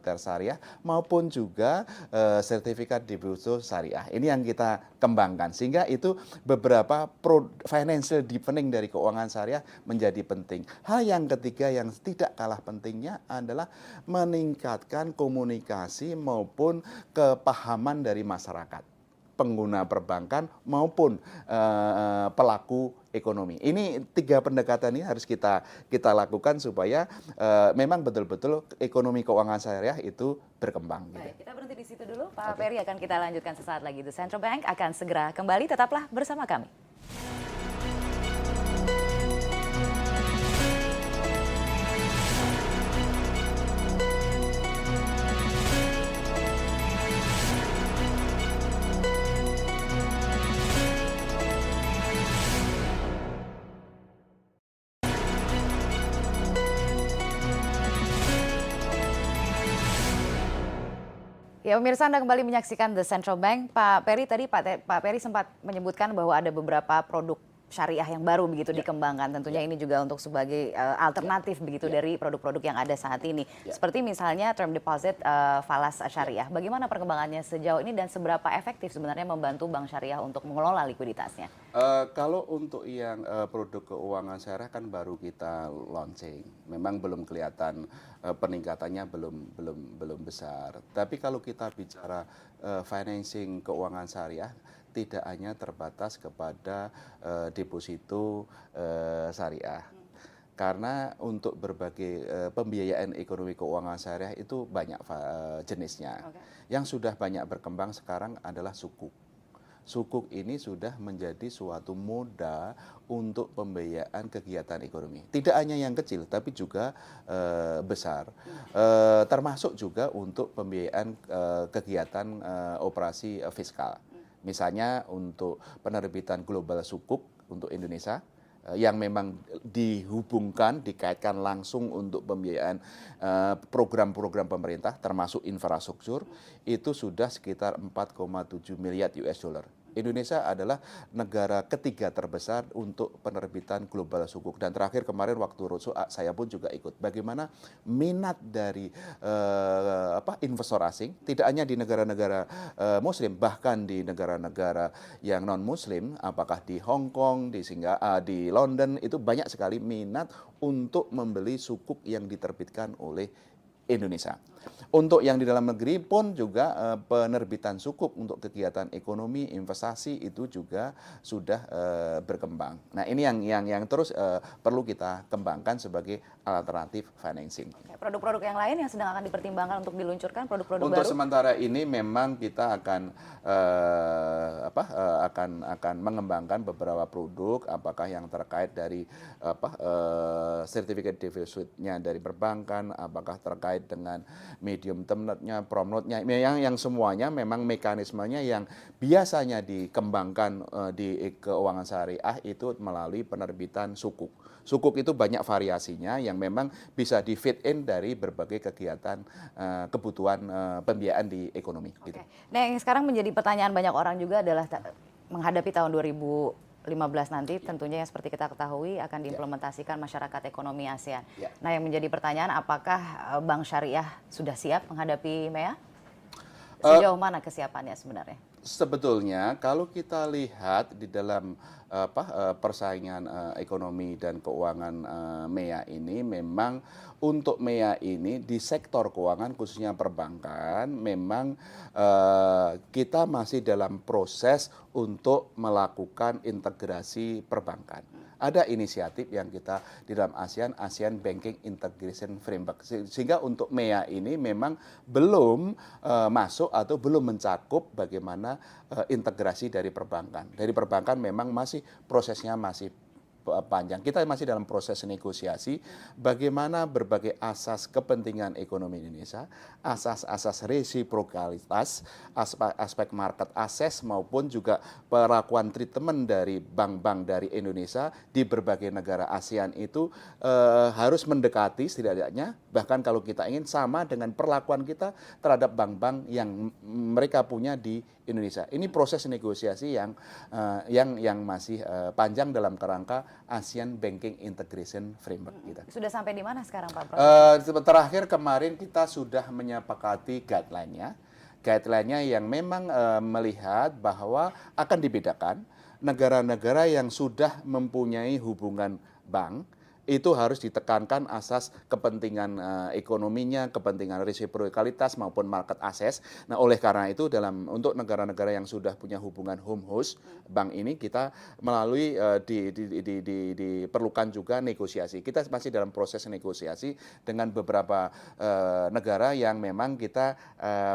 moneter syariah maupun juga sertifikat deposito syariah. Ini yang kita kembangkan sehingga itu beberapa financial deepening dari keuangan syariah menjadi penting. Hal yang ketiga yang tidak kalah pentingnya adalah meningkatkan komunikasi maupun kepahaman dari masyarakat, pengguna perbankan maupun pelaku ekonomi. Ini 3 pendekatan ini harus kita lakukan supaya memang betul-betul ekonomi keuangan syariah itu berkembang. Baik, kita berhenti di situ dulu. Pak Peri akan kita lanjutkan sesaat lagi. The Central Bank akan segera kembali. Tetaplah bersama kami. Ya, pemirsa, Anda kembali menyaksikan The Central Bank. Pak Peri tadi Pak Peri sempat menyebutkan bahwa ada beberapa produk syariah yang baru begitu dikembangkan. Tentunya ini juga untuk sebagai alternatif begitu dari produk-produk yang ada saat ini. Seperti misalnya term deposit falas syariah. Bagaimana perkembangannya sejauh ini dan seberapa efektif sebenarnya membantu bank syariah untuk mengelola likuiditasnya? Kalau untuk yang produk keuangan syariah kan baru kita launching. Memang belum kelihatan peningkatannya belum besar. Tapi kalau kita bicara financing keuangan syariah, tidak hanya terbatas kepada deposito syariah. Karena untuk berbagai pembiayaan ekonomi keuangan syariah itu banyak jenisnya. Yang sudah banyak berkembang sekarang adalah sukuk. Sukuk ini sudah menjadi suatu moda untuk pembiayaan kegiatan ekonomi. Tidak hanya yang kecil, tapi juga besar. Termasuk juga untuk pembiayaan kegiatan operasi fiskal. Misalnya untuk penerbitan global sukuk untuk Indonesia, yang memang dihubungkan, dikaitkan langsung untuk pembiayaan program-program pemerintah, termasuk infrastruktur, itu sudah sekitar 4,7 miliar US dollar. Indonesia adalah negara ketiga terbesar untuk penerbitan global sukuk. Dan terakhir kemarin waktu roadshow saya pun juga ikut. Bagaimana minat dari investor asing, tidak hanya di negara-negara Muslim, bahkan di negara-negara yang non-Muslim, apakah di Hong Kong, di London, itu banyak sekali minat untuk membeli sukuk yang diterbitkan oleh Indonesia. Untuk yang di dalam negeri pun juga penerbitan sukuk untuk kegiatan ekonomi, investasi itu juga sudah berkembang. Nah, ini yang terus perlu kita kembangkan sebagai alternatif financing. Produk-produk yang lain yang sedang akan dipertimbangkan untuk diluncurkan, produk-produk baru? Untuk sementara ini memang kita akan mengembangkan beberapa produk, apakah yang terkait dari sertifikat depositnya dari perbankan, apakah terkait dengan medium term note-nya, prom note-nya, yang semuanya memang mekanismenya yang biasanya dikembangkan di keuangan syariah itu melalui penerbitan sukuk. Sukuk itu banyak variasinya yang memang bisa di fit in dari berbagai kegiatan kebutuhan pembiayaan di ekonomi. Gitu. Nah, yang sekarang menjadi pertanyaan banyak orang juga adalah menghadapi tahun 2015 nanti, tentunya yang seperti kita ketahui akan diimplementasikan masyarakat ekonomi ASEAN. Nah, yang menjadi pertanyaan, apakah Bank Syariah sudah siap menghadapi MEA? Sejauh mana kesiapannya sebenarnya? Sebetulnya kalau kita lihat di dalam persaingan ekonomi dan keuangan MEA ini, memang untuk MEA ini di sektor keuangan khususnya perbankan memang kita masih dalam proses untuk melakukan integrasi perbankan. Ada inisiatif yang kita di dalam ASEAN Banking Integration Framework. Sehingga untuk MEA ini memang belum masuk atau belum mencakup bagaimana integrasi dari perbankan. Dari perbankan memang prosesnya masih panjang. Kita masih dalam proses negosiasi bagaimana berbagai asas kepentingan ekonomi Indonesia, asas-asas resiprokalitas, aspek market access maupun juga perlakuan treatment dari bank-bank dari Indonesia di berbagai negara ASEAN itu harus mendekati setidaknya, bahkan kalau kita ingin sama dengan perlakuan kita terhadap bank-bank yang mereka punya di Indonesia. Ini proses negosiasi yang masih panjang dalam kerangka ASEAN Banking Integration Framework kita. Sudah sampai di mana sekarang Pak? Terakhir kemarin kita sudah menyepakati guideline-nya. Guideline-nya yang memang melihat bahwa akan dibedakan negara-negara yang sudah mempunyai hubungan bank itu harus ditekankan asas kepentingan ekonominya, kepentingan resiprokalitas maupun market access. Nah, oleh karena itu untuk negara-negara yang sudah punya hubungan home host bank ini kita melalui diperlukan juga negosiasi. Kita masih dalam proses negosiasi dengan beberapa negara yang memang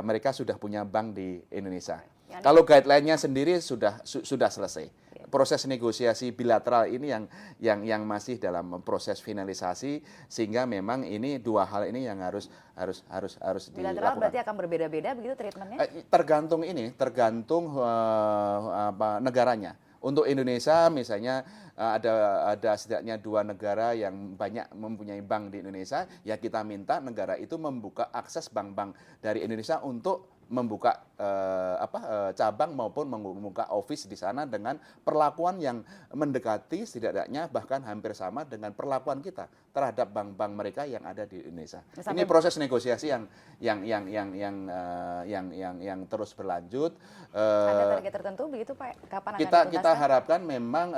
mereka sudah punya bank di Indonesia. Kalau guideline-nya sendiri sudah selesai. Proses negosiasi bilateral ini yang masih dalam proses finalisasi, sehingga memang ini dua hal ini yang harus bilateral dilakukan. berarti akan berbeda-beda begitu treatmentnya? Tergantung negaranya. Untuk Indonesia misalnya ada setidaknya 2 negara yang banyak mempunyai bank di Indonesia, ya kita minta negara itu membuka akses bank-bank dari Indonesia untuk membuka cabang maupun membuka office di sana dengan perlakuan yang mendekati setidaknya bahkan hampir sama dengan perlakuan kita terhadap bank-bank mereka yang ada di Indonesia. Ini proses negosiasi yang terus berlanjut. Ada target tertentu begitu Pak? Kapan akan kita dituntaskan? harapkan memang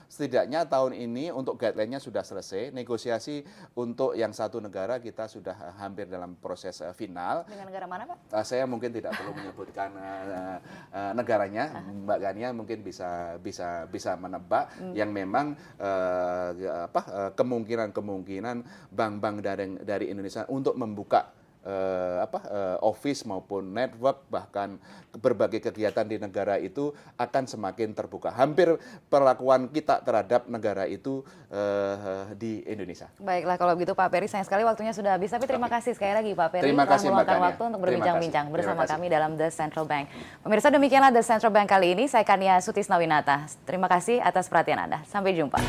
setidaknya tahun ini untuk guideline-nya sudah selesai. Negosiasi untuk yang satu negara kita sudah hampir dalam proses final. Dengan negara mana Pak? Saya mungkin tidak perlu menyebutkan negaranya, Mbak Gania mungkin bisa menebak yang memang kemungkinan bank-bank dari Indonesia untuk membuka office maupun network bahkan berbagai kegiatan di negara itu akan semakin terbuka. Hampir perlakuan kita terhadap negara itu di Indonesia. Baiklah kalau begitu Pak Peri, sayang sekali waktunya sudah habis, tapi terima kasih sekali lagi Pak Peri Terima telah kasih, Mbak meluangkan Kania. waktu untuk berbincang-bincang bersama Terima kasih. kami dalam The Central Bank. Pemirsa, demikianlah The Central Bank kali ini. Saya Kania Sutisnawinata. Terima kasih atas perhatian Anda. Sampai jumpa.